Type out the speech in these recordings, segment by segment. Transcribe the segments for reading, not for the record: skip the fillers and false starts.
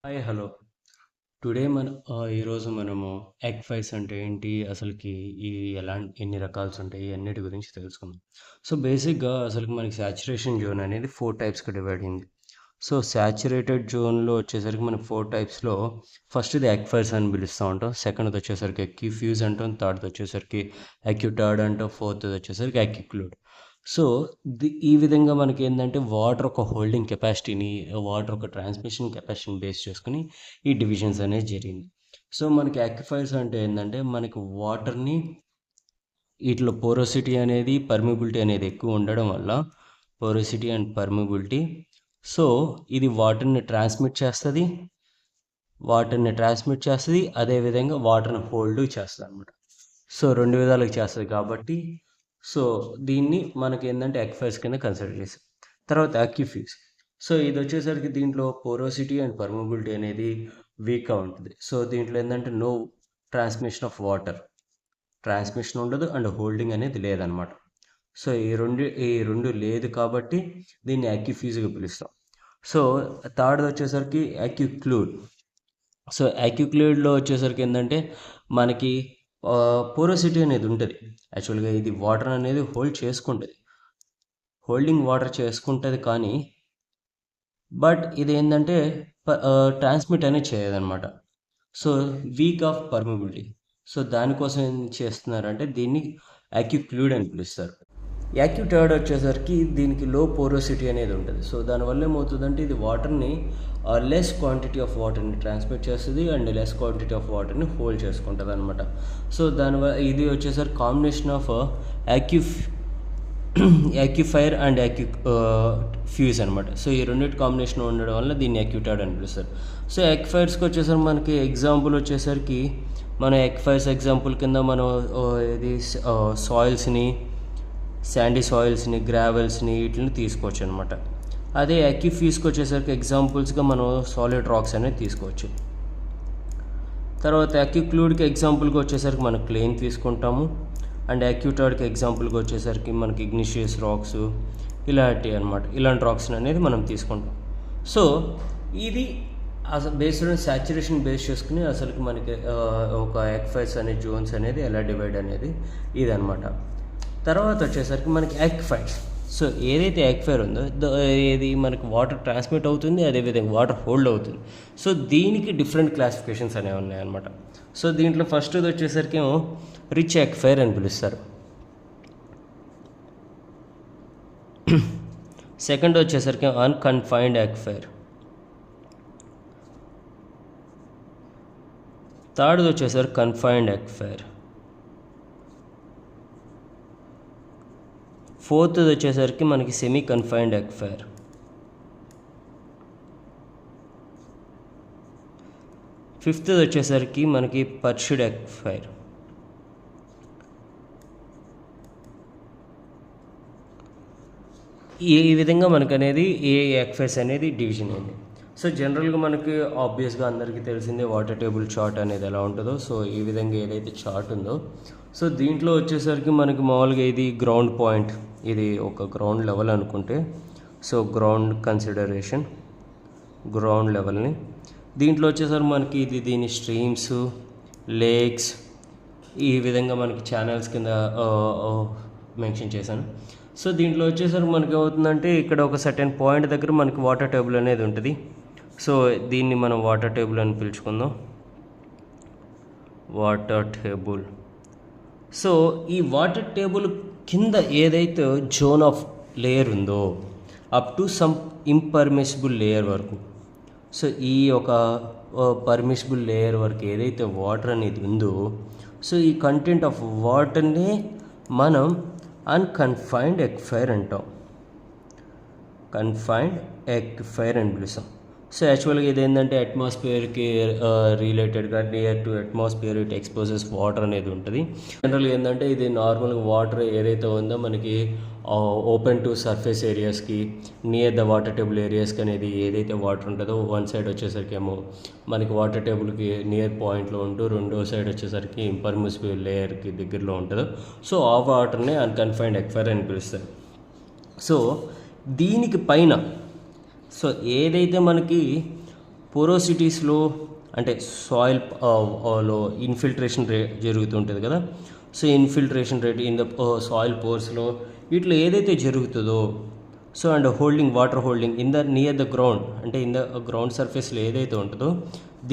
Hi hello today ఈరోజు మనము egg fries అంటే ఏంటి అసలుకి ఈ ఎన్ని రకాల్స్ ఉంటాయి అన్నిటి గురించి తెలుసుకుందాం. సో బేసిక్గా అసలు మనకి సాచురేషన్ జోన్ అనేది 4 టైప్స్గా డివైడ్ అయింది. సో సాచురేటెడ్ జోన్లో వచ్చేసరికి మనకి 4 టైప్స్లో ఫస్ట్ది ఎగ్ ఫ్రైస్ అని పిలుస్తూ ఉంటాం. సెకండ్ది వచ్చేసరికి ఎక్యూఫ్యూజ్ అంటాం. థర్డ్ది వచ్చేసరికి ఎక్యూటార్డ్ అంటాం. ఫోర్త్ది వచ్చేసరికి ఎక్యూక్లూడ్. సో ఈ విధంగా మనకి ఏంటంటే వాటర్ ఒక హోల్డింగ్ కెపాసిటీని, వాటర్ ఒక ట్రాన్స్మిషన్ కెపాసిటీని బేస్ చేసుకుని ఈ డివిజన్స్ అనేది జరిగింది. సో మనకి యాక్విఫైర్స్ అంటే ఏంటంటే మనకి వాటర్ని వీటిలో పోరోసిటీ అనేది పర్మిబిలిటీ అనేది ఎక్కువ ఉండడం వల్ల పోరోసిటీ అండ్ పర్మిబిలిటీ. సో ఇది వాటర్ని ట్రాన్స్మిట్ చేస్తుంది, అదేవిధంగా వాటర్ని హోల్డ్ చేస్తుంది అనమాట. సో రెండు విధాలుగా చేస్తుంది కాబట్టి సో దీన్ని మనకి ఏంటంటే ఎక్ఫైర్స్ కింద కన్సిడర్ చేస్తాం. తర్వాత అక్యూఫ్యూజ్. సో ఇది వచ్చేసరికి దీంట్లో పోరోసిటీ అండ్ పర్మబిలిటీ అనేది వీక్గా ఉంటుంది. సో దీంట్లో ఏంటంటే no transmission of water, transmission ఉండదు అండ్ హోల్డింగ్ అనేది లేదనమాట. సో ఈ రెండు లేదు కాబట్టి దీన్ని అక్యూఫ్యూజ్గా పిలుస్తాం. సో థర్డ్ వచ్చేసరికి అక్యూక్లూడ్. సో అక్యూక్లూడ్లో వచ్చేసరికి ఏంటంటే మనకి పోరోసిటీ అనేది ఉంటుంది. యాక్చువల్గా ఇది వాటర్ అనేది హోల్డింగ్ వాటర్ చేసుకుంటుంది, కానీ బట్ ఇది ఏంటంటే ట్రాన్స్మిట్ అనేది చేయదన్నమాట. So weak of permeability. సో దానికోసం ఏం చేస్తున్నారంటే దీన్ని అక్యూక్లూడ్ అని పిలుస్తారు. యాక్యూటార్డ్ వచ్చేసరికి దీనికి లో పోరోసిటీ అనేది ఉంటుంది. సో దానివల్ల ఏమవుతుందంటే ఇది వాటర్ని లెస్ క్వాంటిటీ ఆఫ్ వాటర్ని ట్రాన్స్మిట్ చేస్తుంది అండ్ లెస్ క్వాంటిటీ ఆఫ్ వాటర్ని హోల్డ్ చేసుకుంటుంది అనమాట. సో దానివల్ల ఇది వచ్చేసరికి కాంబినేషన్ ఆఫ్ యాక్యుఫైర్ అండ్ ఫ్యూజ్ అనమాట. సో ఈ రెండింటి కాంబినేషన్ ఉండడం వల్ల దీన్ని యాక్యూటార్డ్ అని పిలుస్తారు. సో యాక్యుఫైర్స్కి వచ్చేసరికి మనకి ఎగ్జాంపుల్ వచ్చేసరికి మన యాక్యుఫైర్స్ ఎగ్జాంపుల్ కింద మనం ఇది సాయిల్స్ని, శాండీ సాయిల్స్ని, గ్రావెల్స్ని వీటిని తీసుకోవచ్చు అనమాట. అదే అక్యూఫ్యూజ్కి వచ్చేసరికి ఎగ్జాంపుల్స్గా మనం సాలిడ్ రాక్స్ అనేది తీసుకోవచ్చు. తర్వాత అక్యూక్లూడ్కి ఎగ్జాంపుల్గా వచ్చేసరికి మనం క్లేని తీసుకుంటాము. అండ్ అక్యూటార్డ్కి ఎగ్జాంపుల్గా వచ్చేసరికి మనకి ఇగ్నిషియస్ రాక్స్ ఇలాంటి రాక్స్ అనేది మనం తీసుకుంటాం. సో ఇది అసలు బేస్డ్ ఆన్ సాచురేషన్ బేస్ చేసుకుని అసలుకి మనకి ఒక ఎక్ఫైర్స్ అనే జోన్స్ అనేది ఎలా డివైడ్ అనేది ఇదనమాట. తర్వాత వచ్చేసరికి మనకి యాక్విఫైర్స్. సో ఏదైతే యాక్విఫైర్ ఉందో ఏది మనకి వాటర్ ట్రాన్స్మిట్ అవుతుంది, అదేవిధంగా వాటర్ హోల్డ్ అవుతుంది. సో దీనికి డిఫరెంట్ క్లాసిఫికేషన్స్ అనేవి ఉన్నాయన్నమాట. సో దీంట్లో ఫస్ట్ వచ్చేసరికి ఏమో రిచ్ యాక్విఫైర్ అని పిలుస్తారు. సెకండ్ వచ్చేసరికి అన్కన్ఫైన్డ్ యాక్విఫైర్. థర్డ్ వచ్చేసరికి కన్ఫైన్డ్ యాక్విఫైర్. ఫోర్త్ వచ్చేసరికి మనకి సెమీ కన్ఫైన్డ్ యాక్విఫైర్. ఫిఫ్త్ వచ్చేసరికి మనకి పర్ష్డ్ యాక్విఫైర్. ఈ విధంగా మనకు అనేది ఏ యాక్విఫైర్స్ అనేది డివిజన్ అయింది. సో జనరల్గా మనకి ఆబ్వియస్గా అందరికీ తెలిసిందే వాటర్ టేబుల్ చార్ట్ అనేది ఎలా ఉంటుందో. సో ఈ విధంగా ఏదైతే చార్ట్ ఉందో, సో దీంట్లో వచ్చేసరికి మనకి మామూలుగా ఇది గ్రౌండ్ పాయింట్, ఇది ఒక గ్రౌండ్ లెవెల్ అనుకుంటే, సో గ్రౌండ్ లెవెల్ని దీంట్లో వచ్చేసరికి మనకి దీని స్ట్రీమ్స్, లేక్స్ ఈ విధంగా మనకి ఛానల్స్ కింద మెన్షన్ చేశాను. సో దీంట్లో వచ్చేసరికి మనకి ఏమవుతుందంటే ఇక్కడ ఒక సర్టెన్ పాయింట్ దగ్గర మనకి వాటర్ టేబుల్ అనేది ఉంటుంది. సో దీన్ని మనం వాటర్ టేబుల్ అని పిలుచుకుందాం. Water table. సో ఈ వాటర్ టేబుల్ కింద ఏదైతే జోన్ ఆఫ్ లేయర్ ఉందో up to some impermissible layer వరకు, సో ఈ ఒక పర్మిసిబుల్ లేయర్ వరకు ఏదైతే వాటర్ అనేది ఉందో, సో ఈ కంటెంట్ ఆఫ్ వాటర్ని మనం అన్కన్ఫైన్డ్ యాక్విఫైర్ అంటాం. కన్ఫైన్డ్ యాక్విఫైర్ అని పిలుస్తాం. సో యాక్చువల్గా ఇది ఏంటంటే అట్మాస్ఫియర్కి రిలేటెడ్గా near to atmosphere it exposes water అనేది ఉంటుంది. జనరల్గా ఏంటంటే ఇది నార్మల్గా వాటర్ ఏదైతే ఉందో మనకి ఓపెన్ టు సర్ఫేస్ ఏరియాస్కి, నియర్ ద వాటర్ టేబుల్ ఏరియాస్కి అనేది ఏదైతే వాటర్ ఉంటుందో వన్ సైడ్ వచ్చేసరికి ఏమో మనకి వాటర్ టేబుల్కి నియర్ పాయింట్లో ఉంటూ రెండో సైడ్ వచ్చేసరికి ఇంపర్మిసిబుల్ లేయర్కి దగ్గరలో ఉంటుందో, సో ఆ వాటర్ని అన్కన్ఫైన్డ్ యాక్విఫైర్ అని పిలుస్తారు. సో దీనికి పైన సో ఏదైతే మనకి పోరోసిటీస్లో అంటే సాయిల్ లో ఇన్ఫిల్ట్రేషన్ రేట్ జరుగుతుంటుంది కదా. So infiltration rate in the soil పోర్స్లో వీటిలో ఏదైతే జరుగుతుందో, so and water holding in the near the ground, అంటే ఇన్ ద గ్రౌండ్ సర్ఫేస్లో ఏదైతే ఉంటుందో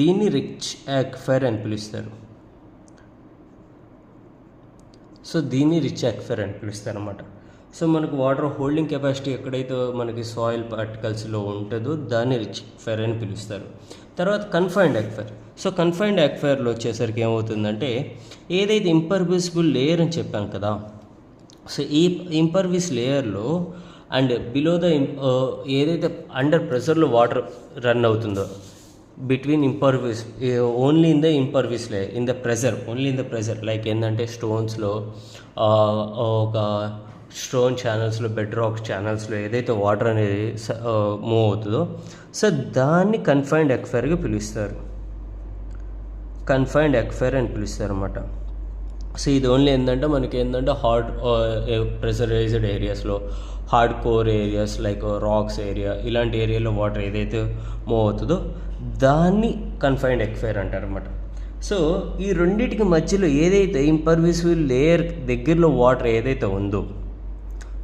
దీన్ని రిచ్ యాక్విఫైర్ అని పిలుస్తారు. సో దీన్ని రిచ్ యాక్విఫైర్ అని పిలుస్తారు అన్నమాట. సో మనకు వాటర్ హోల్డింగ్ కెపాసిటీ ఎక్కడైతే మనకి సాయిల్ పార్టికల్స్లో ఉంటుందో దాన్ని రిచ్ యాక్విఫైర్ అని పిలుస్తారు. తర్వాత కన్ఫైన్డ్ యాక్విఫైర్. సో కన్ఫైన్డ్ యాక్విఫైర్లో వచ్చేసరికి ఏమవుతుందంటే, ఏదైతే ఇంపర్విజిబుల్ లేయర్ అని చెప్పాను కదా, సో ఈ ఇంపర్విస్ లేయర్లో అండ్ బిలో ద ఏదైతే అండర్ ప్రెషర్లో వాటర్ రన్ అవుతుందో between impervious only in the impervious layer in the pressure, only in the pressure, like ఏంటంటే స్టోన్స్లో ఒక స్టోన్ ఛానల్స్లో, బెడ్ రాక్ ఛానల్స్లో ఏదైతే వాటర్ అనేది మూవ్ అవుతుందో సో దాన్ని కన్ఫైన్డ్ యాక్విఫైర్గా పిలుస్తారు. కన్ఫైన్డ్ యాక్విఫైర్ అని పిలుస్తారు అన్నమాట. సో ఇది ఓన్లీ ఏంటంటే మనకి ఏంటంటే హార్డ్ ప్రెషరైజ్డ్ ఏరియాస్లో, hard core areas like rocks area, ఇలాంటి ఏరియాలో వాటర్ ఏదైతే మూవ్ అవుతుందో దాన్ని కన్ఫైన్డ్ యాక్విఫైర్ అంటారు అన్నమాట. సో ఈ రెండింటికి మధ్యలో ఏదైతే ఇంపర్విజిబుల్ లేయర్ దగ్గరలో వాటర్ ఏదైతే ఉందో,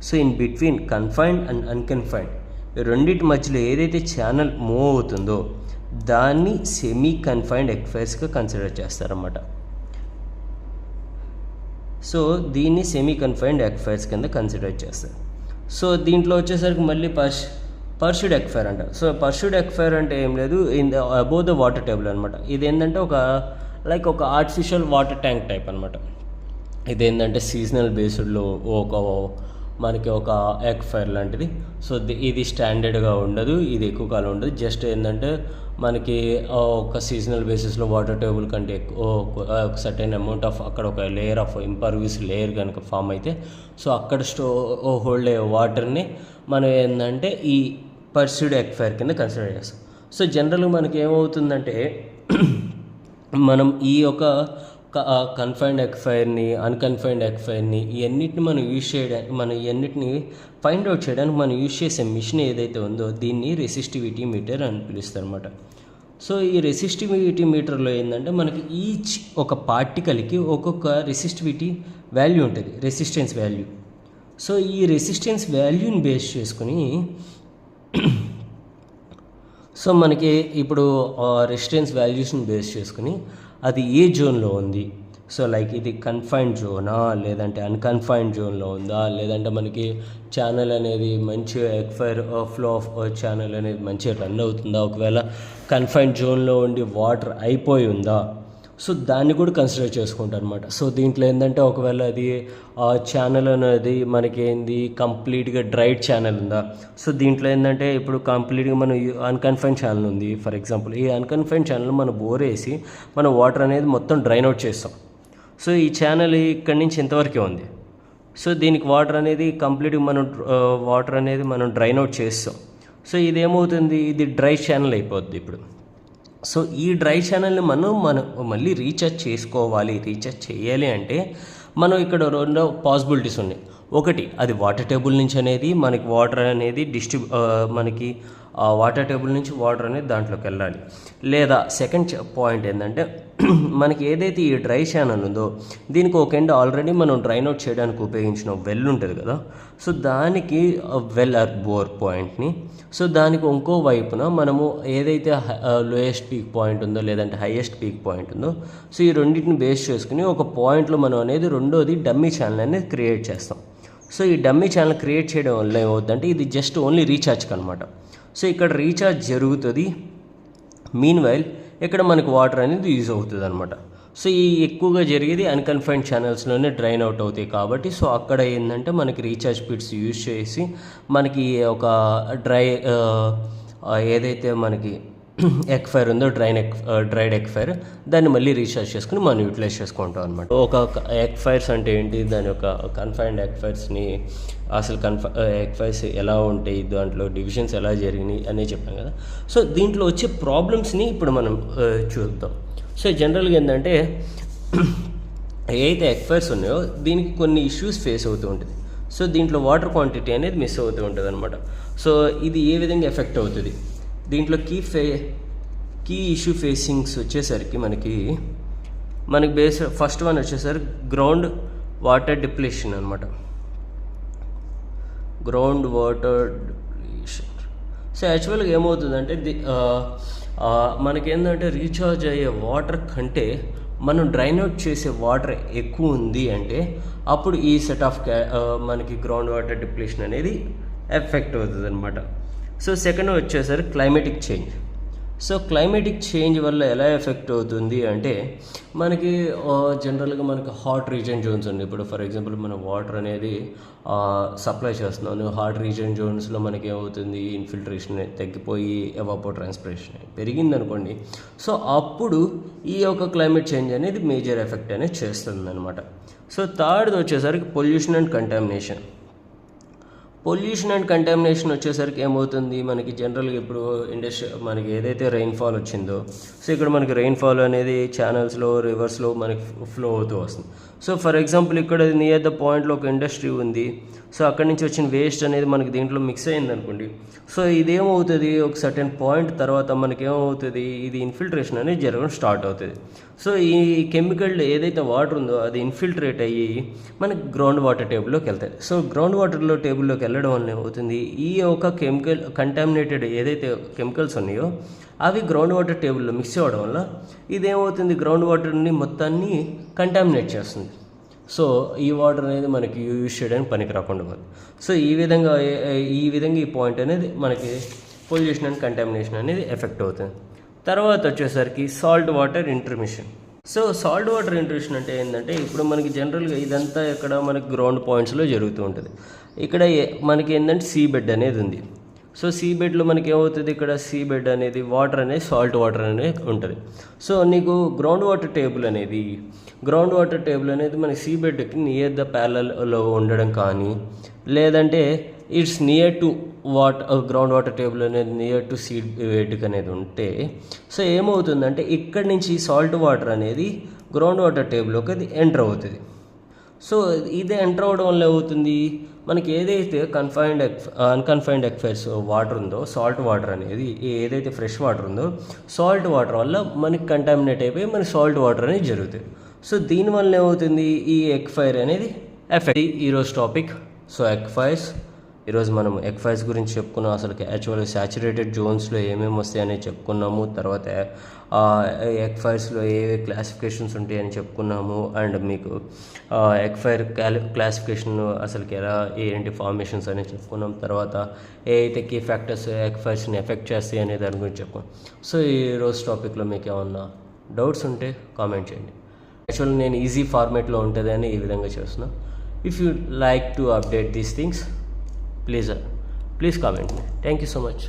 so in between confined and unconfined ఈ రెండింటి మధ్యలో ఏదైతే ఛానల్ మూవ్ అవుతుందో దాన్ని సెమీ కన్ఫైన్డ్ యాక్విఫైర్స్గా కన్సిడర్ చేస్తారన్నమాట. సో దీన్ని సెమీ కన్ఫైన్డ్ యాక్విఫైర్స్ కింద కన్సిడర్ చేస్తారు. సో దీంట్లో వచ్చేసరికి మళ్ళీ పర్ష్యూడ్ యాక్విఫైర్ అంటారు. సో పర్ష్యూడ్ యాక్విఫైర్ అంటే ఏం లేదు, in the above the water table అనమాట. ఇది ఏంటంటే ఒక ఆర్టిఫిషియల్ వాటర్ ట్యాంక్ టైప్ అనమాట. ఇది ఏంటంటే సీజనల్ బేస్డ్లో మనకి ఒక యాక్విఫైర్ లాంటిది. సో ఇది స్టాండర్డ్గా ఉండదు, ఇది ఎక్కువ కాలం ఉండదు. జస్ట్ ఏంటంటే మనకి ఒక సీజనల్ బేసిస్లో వాటర్ టేబుల్ కంటే ఎక్కువ ఒక సర్టెన్ అమౌంట్ ఆఫ్ అక్కడ ఒక లేయర్ ఆఫ్ ఇంపర్వియస్ లేయర్ కనుక ఫామ్ అయితే సో అక్కడ హోల్డ్ అయ్యే వాటర్ని మనం ఏంటంటే ఈ పర్స్యూడ్ యాక్విఫైర్ కింద కన్సిడర్ చేస్తాం. సో జనరల్గా మనకి ఏమవుతుందంటే మనం ఈ యొక్క కన్ఫైన్డ్ యాక్విఫైర్ని, అన్కన్ఫైన్డ్ యాక్విఫైర్ని ఇవన్నిటిని ఇవన్నిటిని ఫైండ్ అవుట్ చేయడానికి మనం యూజ్ చేసే మిషన్ ఏదైతే ఉందో దీన్ని రెసిస్టివిటీ మీటర్ అని పిలుస్తారు అనమాట. సో ఈ రెసిస్టివిటీ మీటర్లో ఏంటంటే మనకి ఈచ్ ఒక పార్టికల్కి ఒక్కొక్క రెసిస్టివిటీ వాల్యూ ఉంటుంది, రెసిస్టెన్స్ వాల్యూ. సో ఈ రెసిస్టెన్స్ వాల్యూని బేస్ చేసుకుని సో మనకి ఇప్పుడు రెసిస్టెన్స్ వాల్యూస్ని బేస్ చేసుకుని అది ఏ జోన్లో ఉంది, సో లైక్ ఇది కన్ఫైన్డ్ జోనా లేదంటే అన్కన్ఫైన్డ్ జోన్లో ఉందా, లేదంటే మనకి ఛానల్ అనేది మంచి యాక్విఫైర్ ఫ్లో ఆఫ్ ఛానల్ అనేది మంచిగా రన్ అవుతుందా, ఒకవేళ కన్ఫైన్డ్ జోన్లో ఉండి వాటర్ అయిపోయి ఉందా, సో దాన్ని కూడా కన్సిడర్ చేసుకుంటారు అనమాట. సో దీంట్లో ఏంటంటే ఒకవేళ అది ఛానల్ అనేది మనకి కంప్లీట్గా డ్రైడ్ ఛానల్ ఉందా, సో దీంట్లో ఏంటంటే ఇప్పుడు కంప్లీట్గా మనం అన్కన్ఫైన్డ్ ఛానల్ ఉంది ఫర్ ఎగ్జాంపుల్, ఈ అన్కన్ఫైన్డ్ ఛానల్ మనం బోర్ వేసి మనం వాటర్ అనేది మొత్తం డ్రైన్ అవుట్ చేస్తాం. సో ఈ ఛానల్ ఇక్కడి నుంచి ఎంతవరకే ఉంది, సో దీనికి వాటర్ అనేది కంప్లీట్గా మనం డ్రైన్ అవుట్ చేస్తాం. సో ఇదేమవుతుంది, ఇది డ్రై ఛానల్ అయిపోద్ది ఇప్పుడు. సో ఈ డ్రై ఛానల్ని మనం మళ్ళీ రీఛార్జ్ చేయాలి అంటే మనం ఇక్కడ రెండు పాసిబిలిటీస్ ఉన్నాయి. ఒకటి, అది వాటర్ టేబుల్ నుంచి అనేది మనకి వాటర్ అనేది మనకి వాటర్ టేబుల్ నుంచి వాటర్ అనేది దాంట్లోకి వెళ్ళాలి. లేదా సెకండ్ పాయింట్ ఏంటంటే మనకి ఏదైతే ఈ డ్రై ఛానల్ ఉందో దీనికి ఒక ఎండ్ ఆల్రెడీ మనం డ్రైన్ అవుట్ చేయడానికి ఉపయోగించిన వెల్ ఉంటుంది కదా, సో దానికి వెల్ ఆర్ బోర్ పాయింట్ని, సో దానికి ఇంకో వైపున మనము ఏదైతే లోయెస్ట్ పీక్ పాయింట్ ఉందో లేదంటే హైయెస్ట్ పీక్ పాయింట్ ఉందో సో ఈ రెండింటిని బేస్ చేసుకుని ఒక పాయింట్లో మనం అనేది రెండోది డమ్మీ ఛానల్ అనేది క్రియేట్ చేస్తాం. సో ఈ డమ్మీ ఛానల్ క్రియేట్ చేయడం వల్ల ఏమవుతుందంటే ఇది జస్ట్ ఓన్లీ రీఛార్జ్కి అనమాట. సో ఇక్కడ రీఛార్జ్ జరుగుతుంది, మీన్ వైల్ ఇక్కడ మనకు వాటర్ అనేది యూజ్ అవుతుంది అనమాట. సో ఈ ఎక్కువగా జరిగేది అన్కన్ఫైన్డ్ ఛానల్స్లోనే డ్రైన్ అవుట్ అవుతాయి కాబట్టి సో అక్కడ ఏంటంటే మనకి రీఛార్జ్ పిట్స్ యూజ్ చేసి మనకి ఒక ఏదైతే మనకి యాక్విఫైర్ ఉందో డ్రైడ్ యాక్విఫైర్ దాన్ని మళ్ళీ రీఛార్జ్ చేసుకుని మనం యూటిలైజ్ చేసుకుంటాం అనమాట. ఒక యాక్విఫైర్స్ అంటే ఏంటి, దాని యొక్క కన్ఫైన్డ్ యాక్విఫైర్స్ని అసలు యాక్విఫైర్స్ ఎలా ఉంటాయి, దాంట్లో డివిజన్స్ ఎలా జరిగినాయి అనేది చెప్పాం కదా. సో దీంట్లో వచ్చే ప్రాబ్లమ్స్ని ఇప్పుడు మనం చూద్దాం. సో జనరల్గా ఏంటంటే ఏదైతే యాక్విఫైర్స్ ఉన్నాయో దీనికి కొన్ని ఇష్యూస్ ఫేస్ అవుతూ ఉంటుంది. సో దీంట్లో వాటర్ క్వాంటిటీ అనేది మిస్ అవుతూ ఉంటుంది అనమాట. సో ఇది ఏ విధంగా ఎఫెక్ట్ అవుతుంది, దీంట్లో కీ ఇష్యూ ఫేసింగ్స్ వచ్చేసరికి మనకి ఫస్ట్ వన్ వచ్చేసరికి గ్రౌండ్ వాటర్ డిప్లేషన్ అనమాట. Ground water depletion. సో యాక్చువల్గా ఏమవుతుందంటే మనకేంటంటే రీఛార్జ్ అయ్యే వాటర్ కంటే మనం డ్రైన్ అవుట్ చేసే వాటర్ ఎక్కువ ఉంది అంటే అప్పుడు ఈ సెట్ ఆఫ్ మనకి గ్రౌండ్ వాటర్ డిప్లేషన్ అనేది ఎఫెక్ట్ అవుతుంది అనమాట. సో సెకండ్ వచ్చేసరికి climatic change. So climatic change వల్ల ఎలా ఎఫెక్ట్ అవుతుంది అంటే మనకి జనరల్గా మనకి హాట్ రీజన్ జోన్స్ ఉంది. ఇప్పుడు ఫర్ ఎగ్జాంపుల్ మన వాటర్ అనేది సప్లై చేస్తున్నాను, హాట్ రీజన్ జోన్స్లో మనకి ఏమవుతుంది, ఇన్ఫిల్ట్రేషన్ తగ్గిపోయి ఎవాపోట్రాన్స్పిరేషన్ పెరిగింది అనుకోండి. సో అప్పుడు ఈ యొక్క క్లైమేట్ చేంజ్ అనేది మేజర్ ఎఫెక్ట్ అనేది చేస్తుంది అనమాట. సో థర్డ్ వచ్చేసరికి pollution and contamination. Pollution and contamination వచ్చేసరికి ఏమవుతుంది, మనకి జనరల్గా ఇప్పుడు మనకి ఏదైతే రెయిన్ఫాల్ వచ్చిందో, సో ఇక్కడ మనకి రెయిన్ఫాల్ అనేది ఛానల్స్లో రివర్స్లో మనకి ఫ్లో అవుతూ వస్తుంది. సో ఫర్ ఎగ్జాంపుల్ ఇక్కడ నియర్ ద పాయింట్లో ఒక ఇండస్ట్రీ ఉంది. సో అక్కడి నుంచి వచ్చిన వేస్ట్ అనేది మనకి దీంట్లో మిక్స్ అయింది అనుకోండి. సో ఇదేమవుతుంది, ఒక సర్టెన్ పాయింట్ తర్వాత మనకి ఏమవుతుంది, ఇది ఇన్ఫిల్ట్రేషన్ అనేది జరగడం స్టార్ట్ అవుతుంది. సో ఈ కెమికల్ ఏదైతే వాటర్ ఉందో అది ఇన్ఫిల్ట్రేట్ అయ్యి మనకి గ్రౌండ్ వాటర్ టేబుల్లోకి వెళ్తాయి. సో గ్రౌండ్ వాటర్లో టేబుల్లోకి వెళ్ళడం వల్ల ఏమవుతుంది, ఈ యొక్క కెమికల్ కంటామినేటెడ్ ఏదైతే కెమికల్స్ ఉన్నాయో అవి గ్రౌండ్ వాటర్ టేబుల్లో మిక్స్ అవ్వడం వల్ల ఇదేమవుతుంది, గ్రౌండ్ వాటర్ని మొత్తాన్ని కంటామినేట్ చేస్తుంది. సో ఈ వాటర్ అనేది మనకి యూజ్ చేయడానికి పనికి రాకుండా పోతుంది. సో ఈ విధంగా ఈ పాయింట్ అనేది మనకి పొల్యూషన్ అండ్ కంటామినేషన్ అనేది ఎఫెక్ట్ అవుతుంది. తర్వాత వచ్చేసరికి salt water intrusion. So salt water intrusion అంటే ఏంటంటే ఇప్పుడు మనకి జనరల్గా ఇదంతా ఇక్కడ మనకి గ్రౌండ్ పాయింట్స్లో జరుగుతూ ఉంటుంది. ఇక్కడ మనకి ఏంటంటే సీ బెడ్ అనేది ఉంది. సో సీ బెడ్లో మనకి ఏమవుతుంది, ఇక్కడ సీ బెడ్ అనేది వాటర్ అనేది సాల్ట్ వాటర్ అనేది ఉంటుంది. సో నీకు గ్రౌండ్ వాటర్ టేబుల్ అనేది మనకి సీ బెడ్కి నియర్ ద ప్యారలల్లో ఉండడం కానీ, లేదంటే it's near to ground water table అనేది నియర్ టు సీ బెడ్కి అనేది ఉంటే, సో ఏమవుతుందంటే ఇక్కడి నుంచి సాల్ట్ వాటర్ అనేది గ్రౌండ్ వాటర్ టేబుల్లోకి అది ఎంటర్ అవుతుంది. సో ఇది ఎంటర్ అవ్వడం వల్ల ఏమవుతుంది, మనకి ఏదైతే అన్కన్ఫైన్డ్ ఎక్వైర్స్ వాటర్ ఉందో, సాల్ట్ వాటర్ అనేది ఏదైతే ఫ్రెష్ వాటర్ ఉందో, సాల్ట్ వాటర్ వల్ల మనకి కంటామినేట్ అయిపోయి మనకి సాల్ట్ వాటర్ అనేది జరుగుతుంది. సో దీనివల్ల ఏమవుతుంది, ఈ ఎక్వైర్ అనేది ఎఫెక్ట్. ఈరోజు టాపిక్ సో ఎక్వైర్స్. ఈరోజు మనం ఎక్వైర్స్ గురించి చెప్పుకున్నాం. అసలు యాక్చువల్గా సాచురేటెడ్ జోన్స్లో ఏమేమి వస్తాయని చెప్పుకున్నాము. తర్వాత ఎక్వైర్స్లో ఏ క్లాసిఫికేషన్స్ ఉంటాయని చెప్పుకున్నాము. అండ్ మీకు ఎక్వైర్ క్లాసిఫికేషన్ అసలుకి ఎలా ఏంటి ఫార్మేషన్స్ అనేది చెప్పుకున్నాం. తర్వాత ఏ అయితే కీ ఫ్యాక్టర్స్ ఎక్వైర్స్ని ఎఫెక్ట్ చేస్తాయి అనే దాని గురించి చెప్పుకున్నాం. సో ఈరోజు టాపిక్లో మీకు ఏమన్నా డౌట్స్ ఉంటే కామెంట్ చేయండి. యాక్చువల్గా నేను ఈజీ ఫార్మేట్లో ఉంటుంది అని ఈ విధంగా చేస్తున్నా. If you like to update these things, please comment me. Thank you so much.